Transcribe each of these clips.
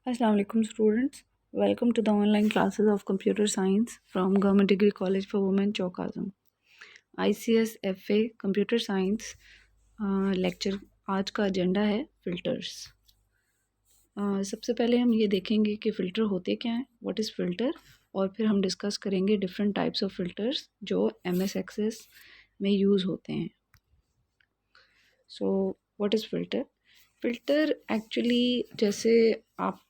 Assalamu alaikum students. Welcome to the online classes of computer science from Government Degree College for Women चौकाज़म ICS FA computer science lecture. आज का agenda है filters. सबसे पहले हम ये देखेंगे कि फ़िल्टर होते क्या हैं, व्हाट इज़ फ़िल्टर, और फिर हम डिस्कस करेंगे डिफरेंट टाइप्स ऑफ फ़िल्टर्स जो MS एक्सेस में यूज़ होते हैं। So what is filter? Filter actually जैसे आप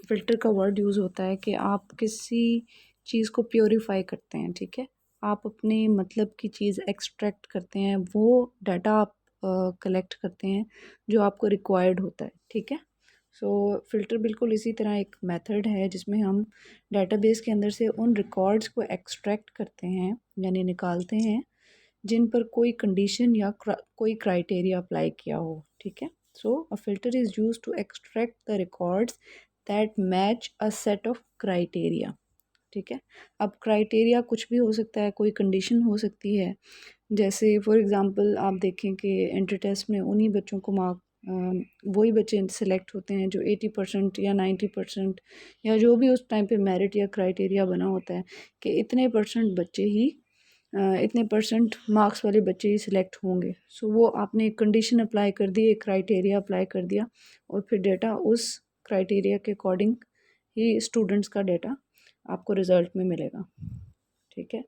फ़िल्टर का वर्ड यूज़ होता है कि आप किसी चीज़ को प्योरीफाई करते हैं, ठीक है। आप अपने मतलब की चीज़ एक्सट्रैक्ट करते हैं, वो डाटा आप कलेक्ट करते हैं जो आपको रिक्वायर्ड होता है, ठीक है। सो फ़िल्टर बिल्कुल इसी तरह एक मेथड है जिसमें हम डेटाबेस के अंदर से उन रिकॉर्ड्स को एक्सट्रैक्ट करते हैं यानी निकालते हैं जिन पर कोई कंडीशन या कोई क्राइटेरिया अप्लाई किया हो, ठीक है। So a filter is use to extract the records that match a set of criteria, ठीक है। अब क्राइटेरिया कुछ भी हो सकता है, कोई कंडीशन हो सकती है। जैसे फॉर एग्ज़ाम्पल आप देखें कि एंट्री टेस्ट में उन्हीं बच्चों को वही बच्चे सेलेक्ट होते हैं जो 80% या 90% या जो भी उस टाइम पे मेरिट या क्राइटेरिया बना होता है कि इतने परसेंट बच्चे ही इतने परसेंट मार्क्स वाले बच्चे ही सिलेक्ट होंगे। सो वो आपने एक कंडीशन अप्लाई कर दी, एक क्राइटेरिया अप्लाई कर दिया और फिर डेटा उस क्राइटेरिया के अकॉर्डिंग ही स्टूडेंट्स का डेटा आपको रिज़ल्ट में मिलेगा, ठीक है।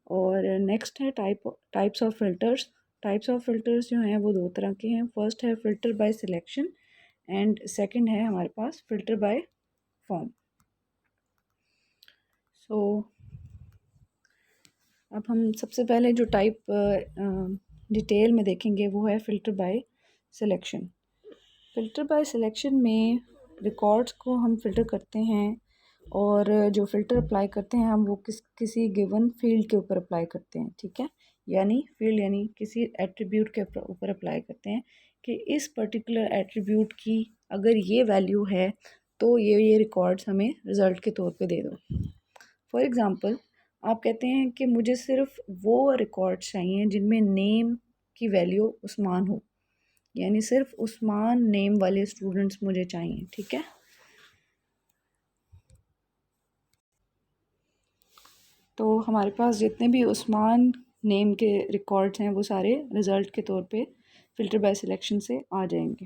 और नेक्स्ट है types of filters. Types of filters जो हैं वो दो तरह के हैं। फर्स्ट है filter by selection and second है हमारे पास फ़िल्टर बाय फॉर्म। सो अब हम सबसे पहले जो टाइप डिटेल में देखेंगे वो है filter by selection. Filter by selection में रिकॉर्ड्स को हम फ़िल्टर करते हैं और जो फ़िल्टर अप्लाई करते हैं हम वो किसी गिवन फील्ड के ऊपर अप्लाई करते हैं, ठीक है। यानी फील्ड यानी किसी एट्रीब्यूट के ऊपर अप्लाई करते हैं कि इस पर्टिकुलर एट्रीब्यूट की अगर ये वैल्यू है तो ये रिकॉर्ड्स हमें रिज़ल्ट के तौर पे दे दो। फॉर एग्ज़ाम्पल आप कहते हैं कि मुझे सिर्फ वो रिकॉर्ड्स चाहिए जिनमें नेम की वैल्यू उस्मान हो, यानी सिर्फ उस्मान नेम वाले स्टूडेंट्स मुझे चाहिए, ठीक है। तो हमारे पास जितने भी उस्मान नेम के रिकॉर्ड्स हैं वो सारे रिज़ल्ट के तौर पे फ़िल्टर बाय सिलेक्शन से आ जाएंगे।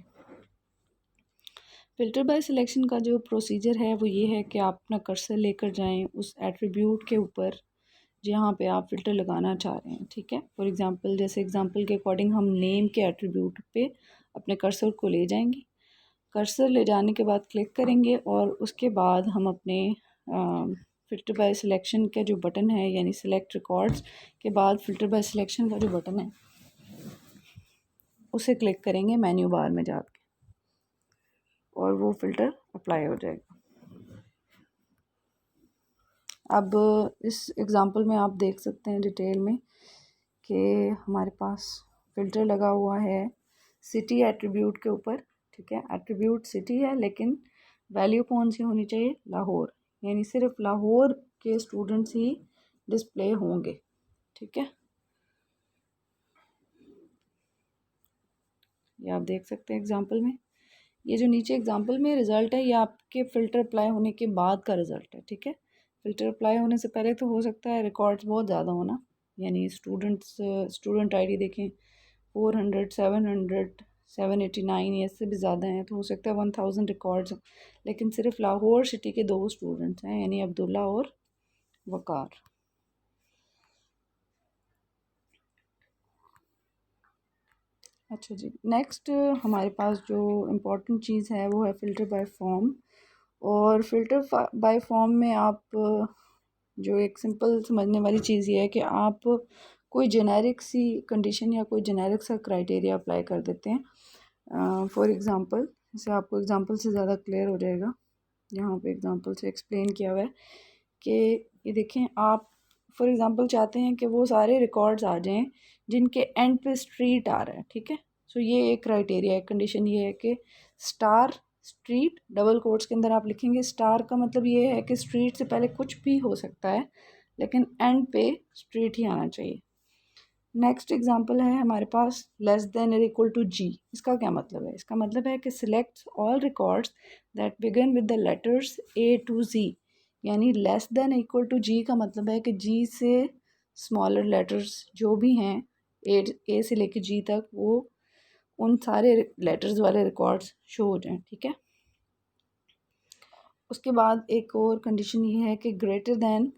फ़िल्टर बाय सिलेक्शन का जो प्रोसीजर है वो ये है कि आप अपना कर्सर लेकर जाएं उस एट्रीब्यूट के ऊपर जहाँ पे आप फ़िल्टर लगाना चाह रहे हैं, ठीक है। फॉर एग्ज़ाम्पल जैसे एग्ज़ाम्पल के अकॉर्डिंग हम नेम के एट्रीब्यूट पे अपने कर्सर को ले जाएंगे। कर्सर ले जाने के बाद क्लिक करेंगे और उसके बाद हम अपने फ़िल्टर बाय सिलेक्शन का जो बटन है यानी सिलेक्ट रिकॉर्ड्स के बाद फ़िल्टर बाय सिलेक्शन का जो बटन है उसे क्लिक करेंगे मेन्यू बार में जाके और वो फ़िल्टर अप्लाई हो जाएगा। अब इस एग्ज़ाम्पल में आप देख सकते हैं डिटेल में कि हमारे पास फ़िल्टर लगा हुआ है सिटी एट्रीब्यूट के ऊपर, ठीक है। एट्रीब्यूट सिटी है लेकिन वैल्यू कौन सी होनी चाहिए, लाहौर, यानी सिर्फ लाहौर के स्टूडेंट्स ही डिस्प्ले होंगे, ठीक है। ये आप देख सकते हैं एग्जांपल में। ये जो नीचे एग्जांपल में रिज़ल्ट है ये आपके फ़िल्टर अप्लाई होने के बाद का रिज़ल्ट है, ठीक है। फ़िल्टर अप्लाई होने से पहले तो हो सकता है रिकॉर्ड्स बहुत ज़्यादा होना, यानी स्टूडेंट आईडी देखें 400 700 789 या इससे भी ज़्यादा हैं, तो हो सकता है 1000 रिकॉर्ड्स, लेकिन सिर्फ लाहौर सिटी के 2 स्टूडेंट्स हैं यानी अब्दुल्ला और वकार। अच्छा जी, नेक्स्ट हमारे पास जो इम्पोर्टेंट चीज़ है वो है फ़िल्टर बाय फॉर्म। और फ़िल्टर बाय फॉर्म में आप जो एक सिंपल समझने वाली चीज़ ये है कि आप कोई जेनेरिक सी कंडीशन या कोई जेनेरिक सा क्राइटेरिया अप्लाई कर देते हैं। फॉर एग्ज़ाम्पल जैसे आपको एग्ज़ाम्पल से ज़्यादा क्लियर हो जाएगा, यहाँ पे एग्ज़ाम्पल से एक्सप्लेन किया हुआ है कि ये देखें आप फॉर एग्ज़ाम्पल चाहते हैं कि वो सारे रिकॉर्ड्स आ जाएं जिनके एंड पे स्ट्रीट आ रहा है, ठीक है। सो ये एक क्राइटेरिया है, कंडीशन ये है कि स्टार स्ट्रीट डबल कोट्स के अंदर आप लिखेंगे। स्टार का मतलब ये है कि स्ट्रीट से पहले कुछ भी हो सकता है लेकिन एंड पे स्ट्रीट ही आना चाहिए। नेक्स्ट एग्जांपल है हमारे पास लेस देन और इक्वल टू जी। इसका क्या मतलब है? इसका मतलब है कि select all records that begin with the letters A to G. यानी less than equal to G का मतलब है कि जी से स्मॉलर लेटर्स जो भी हैं ए से लेके जी तक, वो उन सारे लेटर्स वाले रिकॉर्ड्स शो हो जाएं। ठीक है। उसके बाद एक और कंडीशन ये है कि ग्रेटर दैन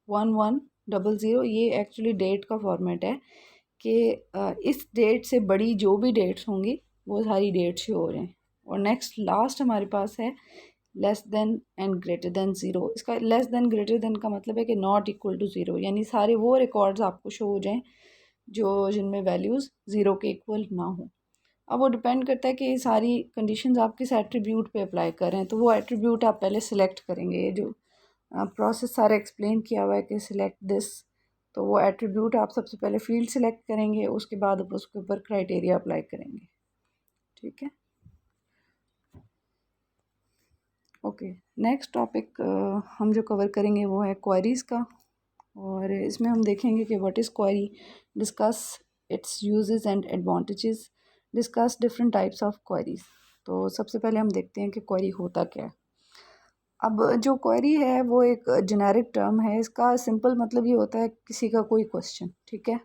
1100। ये एक्चुअली डेट का फॉर्मेट है कि इस डेट से बड़ी जो भी डेट्स होंगी वो सारी डेट्स शो हो रहे हैं। और नेक्स्ट लास्ट हमारे पास है less than and greater than zero. इसका लेस देन ग्रेटर देन का मतलब है कि नॉट इक्वल टू ज़ीरो, यानी सारे वो रिकॉर्ड्स आपको शो हो जाएं जो जिनमें वैल्यूज़ ज़ीरो के इक्वल ना हो। अब वो डिपेंड करता है कि ये सारी कंडीशंस आप किस एट्रीब्यूट पे अप्लाई कर रहे हैं, तो वो एट्रीब्यूट आप पहले सिलेक्ट करेंगे। ये जो प्रोसेस सारा एक्सप्लेन किया हुआ है कि सिलेक्ट दिस, तो वो एट्रीब्यूट आप सबसे पहले फील्ड सिलेक्ट करेंगे, उसके बाद आप उसके ऊपर क्राइटेरिया अप्लाई करेंगे। ठीक है। ओके, नेक्स्ट टॉपिक हम जो कवर करेंगे वो है क्वेरीज़ का। और इसमें हम देखेंगे कि what is query, discuss it's uses and advantages, discuss different types of queries. तो सबसे पहले हम देखते हैं कि क्वेरी होता क्या है। अब जो क्वेरी है वो एक जेनेरिक टर्म है। इसका सिंपल मतलब ये होता है किसी का कोई क्वेश्चन। ठीक है।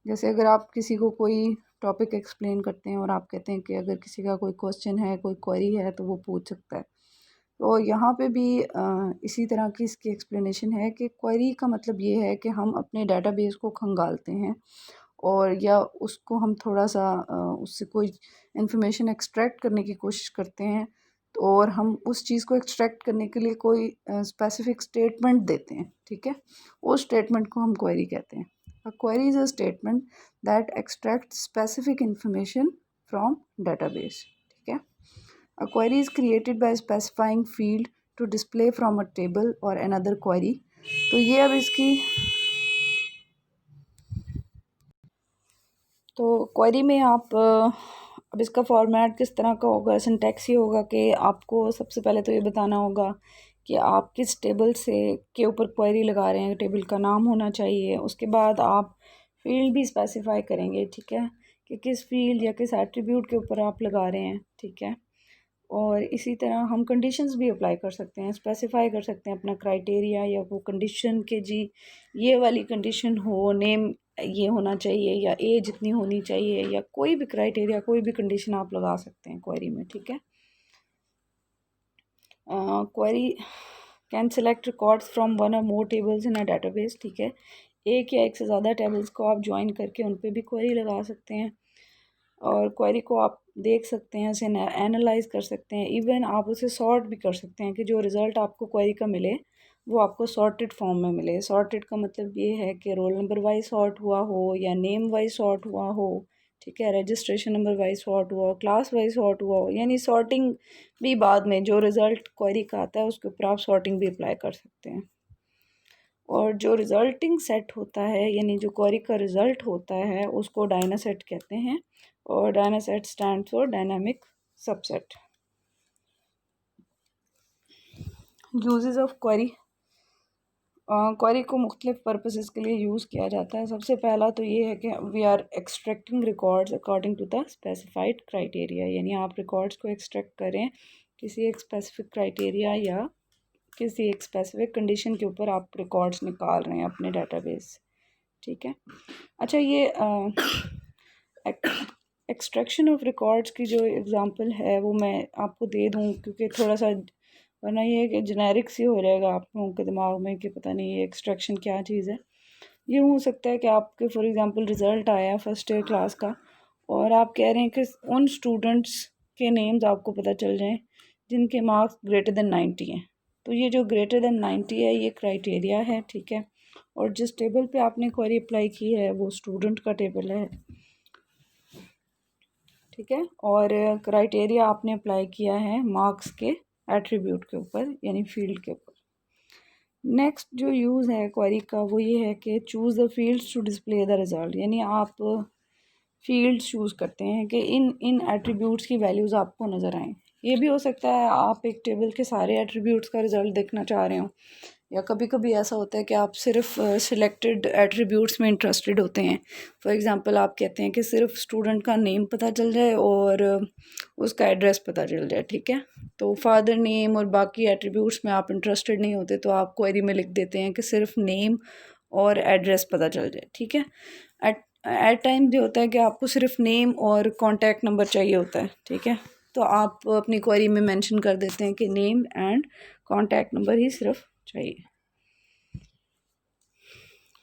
जैसे अगर आप किसी को कोई टॉपिक एक्सप्लेन करते हैं और आप कहते हैं कि अगर किसी का कोई क्वेश्चन है, कोई क्वेरी है, तो वो पूछ सकता है। तो यहाँ पे भी इसी तरह की इसकी एक्सप्लेनेशन है कि क्वेरी का मतलब ये है कि हम अपने डेटाबेस को खंगालते हैं और या उसको हम थोड़ा सा उससे कोई इन्फॉर्मेशन एक्सट्रैक्ट करने की कोशिश करते हैं। तो और हम उस चीज़ को एक्सट्रैक्ट करने के लिए कोई स्पेसिफिक स्टेटमेंट देते हैं। ठीक है। उस स्टेटमेंट को हम क्वेरी कहते हैं। A query is a statement that extract specific information from database. ठीक है। A query is created by specifying field to display from a table or another query। तो ये अब इसकी तो क्वेरी में आप अब इसका फॉर्मेट किस तरह का होगा, सिंटैक्स ये होगा कि आपको सबसे पहले तो ये बताना होगा कि आप किस टेबल से के ऊपर क्वेरी लगा रहे हैं, टेबल का नाम होना चाहिए। उसके बाद आप फील्ड भी स्पेसिफाई करेंगे। ठीक है, कि किस फील्ड या किस एट्रीब्यूट के ऊपर आप लगा रहे हैं। ठीक है। और इसी तरह हम कंडीशंस भी अप्लाई कर सकते हैं, स्पेसिफाई कर सकते हैं अपना क्राइटेरिया या वो कंडीशन के जी ये वाली कंडीशन हो, नेम ये होना चाहिए या एज इतनी होनी चाहिए, या कोई भी क्राइटेरिया कोई भी कंडीशन आप लगा सकते हैं क्वेरी में। ठीक है। Query can select records from one और मोर टेबल्स इन अ डेटाबेस। ठीक है, एक या एक से ज़्यादा टेबल्स को आप ज्वाइन करके उन पर भी क्वेरी लगा सकते हैं और क्वेरी को आप देख सकते हैं, उसे एनालाइज कर सकते हैं। इवन आप उसे सॉर्ट भी कर सकते हैं कि जो रिज़ल्ट आपको क्वेरी का मिले वो आपको सॉर्टेड फॉर्म में मिले। सॉर्टेड का मतलब ये है कि रोल नंबर वाइज सॉर्ट हुआ हो या नेम वाइज सॉर्ट हुआ हो। ठीक है, रजिस्ट्रेशन नंबर वाइज सॉर्ट हुआ हो, क्लास वाइज सॉर्ट हुआ हो, यानी सॉर्टिंग भी बाद में जो रिज़ल्ट क्वेरी का आता है उसके ऊपर आप सॉर्टिंग भी अप्लाई कर सकते हैं। और जो रिज़ल्टिंग सेट होता है यानी जो क्वेरी का रिज़ल्ट होता है उसको डायना सेट कहते हैं और Diana set stand for dynamic subset. Uses of query, query को मुख्तलिफ पर्पसेस के लिए यूज़ किया जाता है। सबसे पहला तो ये है कि we are extracting records according to the specified criteria, यानी आप रिकॉर्ड्स को एक्सट्रैक्ट करें किसी एक स्पेसिफिक क्राइटेरिया या किसी एक स्पेसिफिक कंडीशन के ऊपर आप रिकॉर्ड्स निकाल रहे हैं अपने डेटाबेस। ठीक है। अच्छा, ये एक्सट्रैक्शन ऑफ रिकॉर्ड्स की जो एग्ज़ाम्पल है वो मैं आपको दे दूँ क्योंकि थोड़ा सा, वरना ये है कि जेनेरिक सी हो जाएगा आप लोगों के दिमाग में कि पता नहीं ये एक्सट्रैक्शन क्या चीज़ है। ये हो सकता है कि आपके फॉर एग्ज़ाम्पल रिज़ल्ट आया फर्स्ट ईयर क्लास का और आप कह रहे हैं कि उन स्टूडेंट्स के नेम्स आपको पता चल जाएं जिनके मार्क्स ग्रेटर देन 90 हैं। तो ये जो ग्रेटर देन 90 है ये क्राइटेरिया है। ठीक है। और जिस टेबल पे आपने क्वेरी अप्लाई की है वो स्टूडेंट का टेबल है। ठीक है। और क्राइटेरिया आपने अप्लाई किया है मार्क्स के एट्रीब्यूट के ऊपर यानी फील्ड के ऊपर। नेक्स्ट जो यूज़ है क्वेरी का वो ये है कि choose the fields to display the result, यानी आप फील्ड चूज़ करते हैं कि इन इन एट्रीब्यूट्स की वैल्यूज़ आपको नज़र आएँ। ये भी हो सकता है आप एक टेबल के सारे एट्रीब्यूट्स का रिज़ल्ट देखना चाह रहे हो या कभी कभी ऐसा होता है कि आप सिर्फ सिलेक्टेड एट्रीब्यूट्स में इंटरेस्टेड होते हैं। फॉर एग्जांपल आप कहते हैं कि सिर्फ स्टूडेंट का नेम पता चल जाए और उसका एड्रेस पता चल जाए, ठीक है। तो फादर नेम और बाकी एट्रीब्यूट्स में आप इंटरेस्टेड नहीं होते, तो आप क्वेरी में लिख देते हैं कि सिर्फ नेम और एड्रेस पता चल जाए, ठीक है। एट टाइम भी होता है कि आपको सिर्फ नेम और कॉन्टैक्ट नंबर चाहिए होता है, ठीक है। तो आप अपनी क्वेरी में मेंशन कर देते हैं कि नेम एंड कॉन्टैक्ट नंबर ही सिर्फ चाहिए।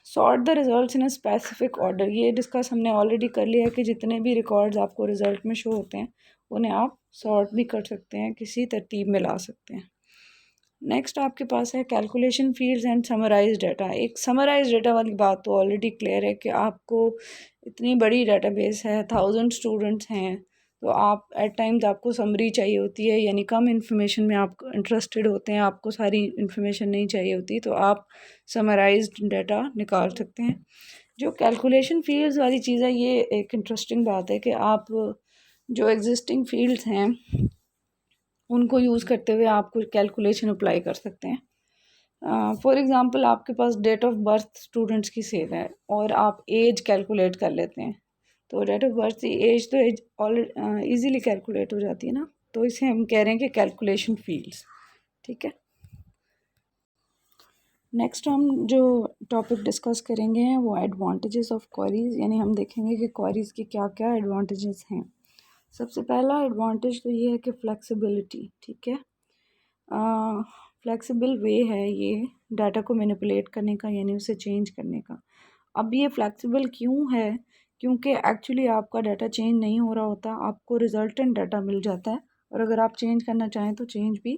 Sort the results in a specific order, ये डिस्कस हमने ऑलरेडी कर लिया है कि जितने भी रिकॉर्ड्स आपको रिजल्ट में शो होते हैं उन्हें आप सॉर्ट भी कर सकते हैं, किसी तरतीब में ला सकते हैं। नेक्स्ट आपके पास है calculation fields and summarize data. एक समराइज डाटा वाली बात तो ऑलरेडी क्लियर है कि आपको इतनी बड़ी डाटाबेस है, 1000 स्टूडेंट्स हैं, तो आप एट टाइम्स आपको समरी चाहिए होती है, यानी कम इन्फॉर्मेशन में आप इंटरेस्टेड होते हैं, आपको सारी इन्फॉर्मेशन नहीं चाहिए होती, तो आप समराइज्ड डाटा निकाल सकते हैं। जो कैलकुलेशन फील्ड्स वाली चीज़ है, ये एक इंटरेस्टिंग बात है कि आप जो एग्जिस्टिंग फील्ड्स हैं उनको यूज़ करते हुए आप कुछ कैलकुलेशन अप्लाई कर सकते हैं। फॉर एग्ज़ाम्पल आपके पास डेट ऑफ बर्थ स्टूडेंट्स की सेव है और आप एज कैलकुलेट कर लेते हैं, तो डेट ऑफ बर्थ की एज तो एज ऑलरेडी ईज़िली कैलकुलेट हो जाती है ना, तो इसे हम कह रहे हैं कि कैलकुलेशन फील्ड्स, ठीक है। नेक्स्ट हम जो टॉपिक डिस्कस करेंगे हैं वो एडवांटेजेस ऑफ क्वेरीज, यानी हम देखेंगे कि क्वेरीज के क्या क्या एडवांटेजेस हैं। सबसे पहला एडवांटेज तो ये है कि फ्लेक्सिबिलिटी, ठीक है। फ्लेक्सिबल वे है ये डाटा को मैनिपुलेट करने का, यानी उसे चेंज करने का। अब ये फ्लेक्सिबल क्यों है? क्योंकि एक्चुअली आपका डाटा चेंज नहीं हो रहा होता, आपको रिजल्टेंट डाटा मिल जाता है, और अगर आप चेंज करना चाहें तो चेंज भी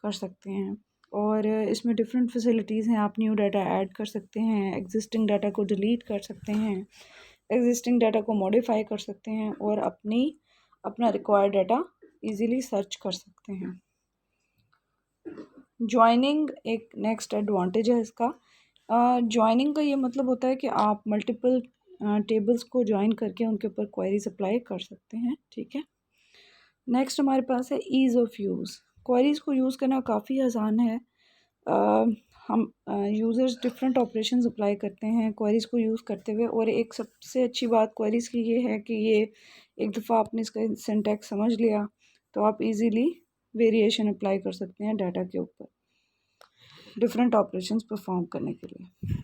कर सकते हैं। और इसमें डिफरेंट फैसिलिटीज़ हैं, आप न्यू डाटा ऐड कर सकते हैं, एग्जिस्टिंग डाटा को डिलीट कर सकते हैं, एग्जिस्टिंग डाटा को मॉडिफाई कर सकते हैं, और अपना रिक्वायर्ड डाटा इजीली सर्च कर सकते हैं। ज्वाइनिंग एक नेक्स्ट एडवांटेज है इसका। ज्वाइनिंग का ये मतलब होता है कि आप मल्टीपल टेबल्स को ज्वाइन करके उनके ऊपर क्वेरीज अप्लाई कर सकते हैं, ठीक है। नेक्स्ट हमारे पास है ईज़ ऑफ यूज़। क्वेरीज को यूज़ करना काफ़ी आसान है। हम यूज़र्स डिफरेंट ऑपरेशंस अप्लाई करते हैं क्वेरीज को यूज़ करते हुए, और एक सबसे अच्छी बात क्वेरीज की ये है कि ये एक दफ़ा आपने इसका सिंटैक्स समझ लिया तो आप इजीली वेरिएशन अप्लाई कर सकते हैं डाटा के ऊपर डिफरेंट ऑपरेशंस परफॉर्म करने के लिए।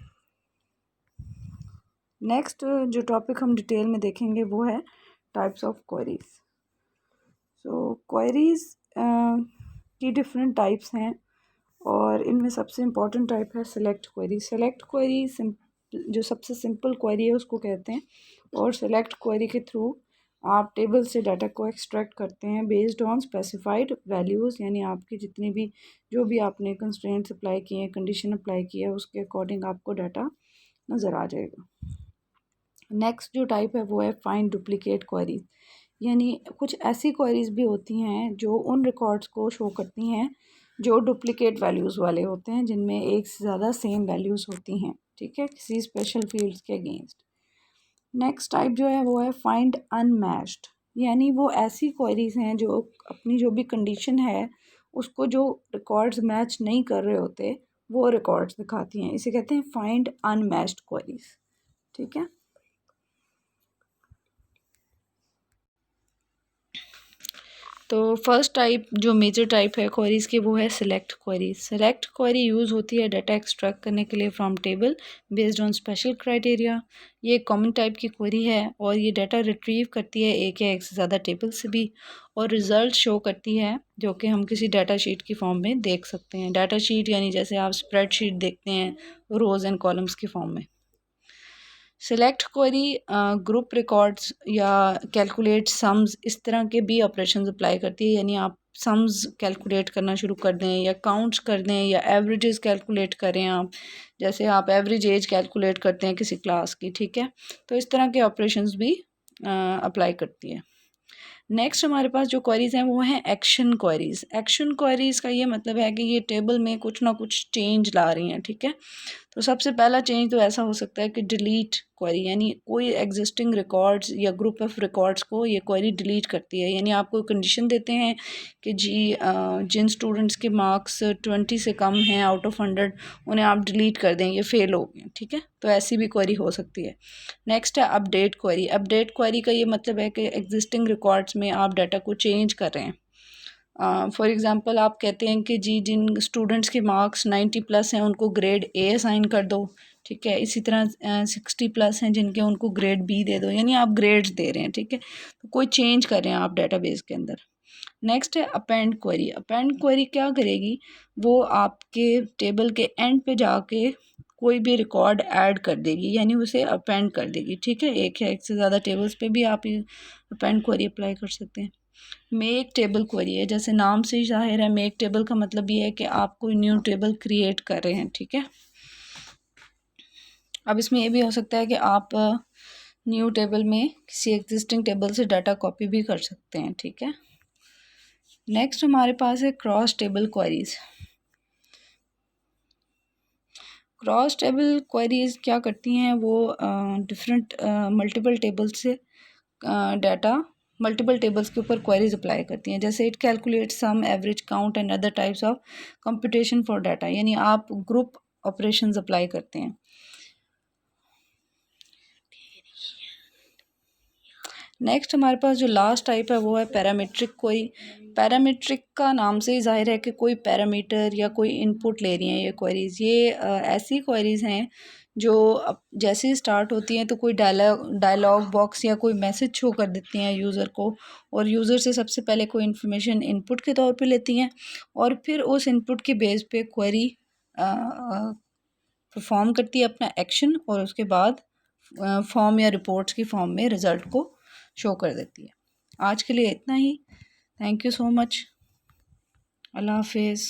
नेक्स्ट जो टॉपिक हम डिटेल में देखेंगे वो है types of queries. So queries की डिफरेंट टाइप्स हैं, और इनमें सबसे इम्पॉर्टेंट टाइप है सेलेक्ट क्वेरी। सेलेक्ट क्वेरी जो सबसे सिंपल क्वेरी है उसको कहते हैं, और सेलेक्ट क्वेरी के थ्रू आप टेबल से डाटा को एक्सट्रैक्ट करते हैं बेस्ड ऑन स्पेसिफाइड वैल्यूज़, यानी आपकी जितनी भी जो भी आपने कंस्ट्रेंट्स अप्लाई किए हैं, कंडीशन अप्लाई की है, उसके अकॉर्डिंग आपको डाटा नज़र आ जाएगा। नेक्स्ट जो टाइप है वो है फाइंड डुप्लीकेट क्वेरीज, यानी कुछ ऐसी क्वेरीज भी होती हैं जो उन रिकॉर्ड्स को शो करती हैं जो डुप्लीकेट वैल्यूज़ वाले होते हैं, जिनमें एक से ज़्यादा सेम वैल्यूज़ होती हैं, ठीक है, किसी स्पेशल फील्ड्स के अगेंस्ट। नेक्स्ट टाइप जो है वो है फाइंड अनमैच्ड, यानी वो ऐसी क्वेरीज हैं जो अपनी जो भी कंडीशन है उसको जो रिकॉर्ड्स मैच नहीं कर रहे होते वो रिकॉर्ड्स दिखाती हैं, इसे कहते हैं फाइंड अनमैच्ड क्वेरीज, ठीक है। तो फर्स्ट टाइप जो मेजर टाइप है क्वेरीज की वो है select query. Select query use होती है डाटा एक्सट्रैक्ट करने के लिए from table based on special criteria. ये कॉमन टाइप की क्वेरी है और ये डाटा रिट्रीव करती है एक या एक से ज़्यादा टेबल से भी, और रिज़ल्ट शो करती है जो कि हम किसी डाटा शीट की फॉर्म में देख सकते हैं। डाटा शीट यानी जैसे आप स्प्रेडशीट देखते हैं रोज़ एंड कॉलम्स की फॉर्म में। सिलेक्ट क्वेरी ग्रुप रिकॉर्ड्स या कैलकुलेट सम्स इस तरह के भी ऑपरेशंस अप्लाई करती है, यानी आप सम्स कैलकुलेट करना शुरू कर दें या काउंट्स कर दें या एवरेजेस कैलकुलेट करें, आप जैसे आप एवरेज एज कैलकुलेट करते हैं किसी क्लास की, ठीक है, तो इस तरह के ऑपरेशंस भी अप्लाई करती है। नेक्स्ट हमारे पास जो क्वेरीज हैं वो हैं एक्शन क्वेरीज। एक्शन क्वेरीज का ये मतलब है कि ये टेबल में कुछ ना कुछ चेंज ला रही हैं, ठीक है। तो सबसे पहला चेंज तो ऐसा हो सकता है कि डिलीट क्वेरी, यानी कोई एग्जिस्टिंग रिकॉर्ड्स या ग्रुप ऑफ रिकॉर्ड्स को ये क्वेरी डिलीट करती है। यानी आपको कंडीशन देते हैं कि जी जिन स्टूडेंट्स के मार्क्स 20 से कम हैं आउट ऑफ 100 उन्हें आप डिलीट कर दें, ये फेल हो गए, ठीक है। तो ऐसी भी क्वेरी हो सकती है। नेक्स्ट है अपडेट क्वेरी। अपडेट क्वेरी का ये मतलब है कि एग्जिस्टिंग रिकॉर्ड्स में आप डाटा को चेंज कर रहे हैं। फॉर एग्ज़ाम्पल आप कहते हैं कि जी जिन स्टूडेंट्स के मार्क्स 90 प्लस हैं उनको ग्रेड ए असाइन कर दो, ठीक है। इसी तरह 60 प्लस हैं जिनके उनको ग्रेड बी दे दो, यानी आप ग्रेड्स दे रहे हैं, ठीक है। तो कोई चेंज कर रहे हैं आप डेटाबेस के अंदर। नेक्स्ट है अपेंड क्वेरी। अपेंड क्वेरी क्या करेगी, वो आपके टेबल के एंड पे जाके कोई भी रिकॉर्ड ऐड कर देगी, यानी उसे अपेंड कर देगी, ठीक है। एक या एक से ज़्यादा टेबल्स पे भी आप ये अपेंड क्वेरी अप्लाई कर सकते हैं। मेक टेबल क्वेरी है, जैसे नाम से ही जाहिर है, मेक टेबल का मतलब ये है कि आप कोई न्यू टेबल क्रिएट कर रहे हैं, ठीक है। अब इसमें ये भी हो सकता है कि आप न्यू टेबल में किसी एग्जिस्टिंग टेबल से डाटा कॉपी भी कर सकते हैं, ठीक है। नेक्स्ट हमारे पास है cross table queries. Cross table queries क्या करती हैं, वो डिफरेंट मल्टीपल टेबल से डाटा मल्टीपल टेबल्स के ऊपर क्वेरीज अप्लाई करती हैं। जैसे it calculate sum, average, count and other types of computation for data, यानी आप ग्रुप ऑपरेशंस अप्लाई करते हैं। नेक्स्ट हमारे पास जो लास्ट टाइप है वो है पैरामीट्रिक क्वेरी। पैरामीट्रिक का नाम से ही जाहिर है कि कोई पैरामीटर या कोई इनपुट ले रही हैं ये क्वेरीज। ये ऐसी क्वेरीज हैं जो जैसे ही स्टार्ट होती हैं तो कोई डायलॉग बॉक्स या कोई मैसेज शो कर देती हैं यूज़र को, और यूज़र से सबसे पहले कोई इन्फॉर्मेशन इनपुट के तौर पे लेती हैं, और फिर उस इनपुट के बेस पे क्वेरी परफॉर्म करती है अपना एक्शन, और उसके बाद फॉर्म या रिपोर्ट्स की फॉर्म में रिज़ल्ट को शो कर देती है। आज के लिए इतना ही। Thank you so much. अल्लाह हाफिज़।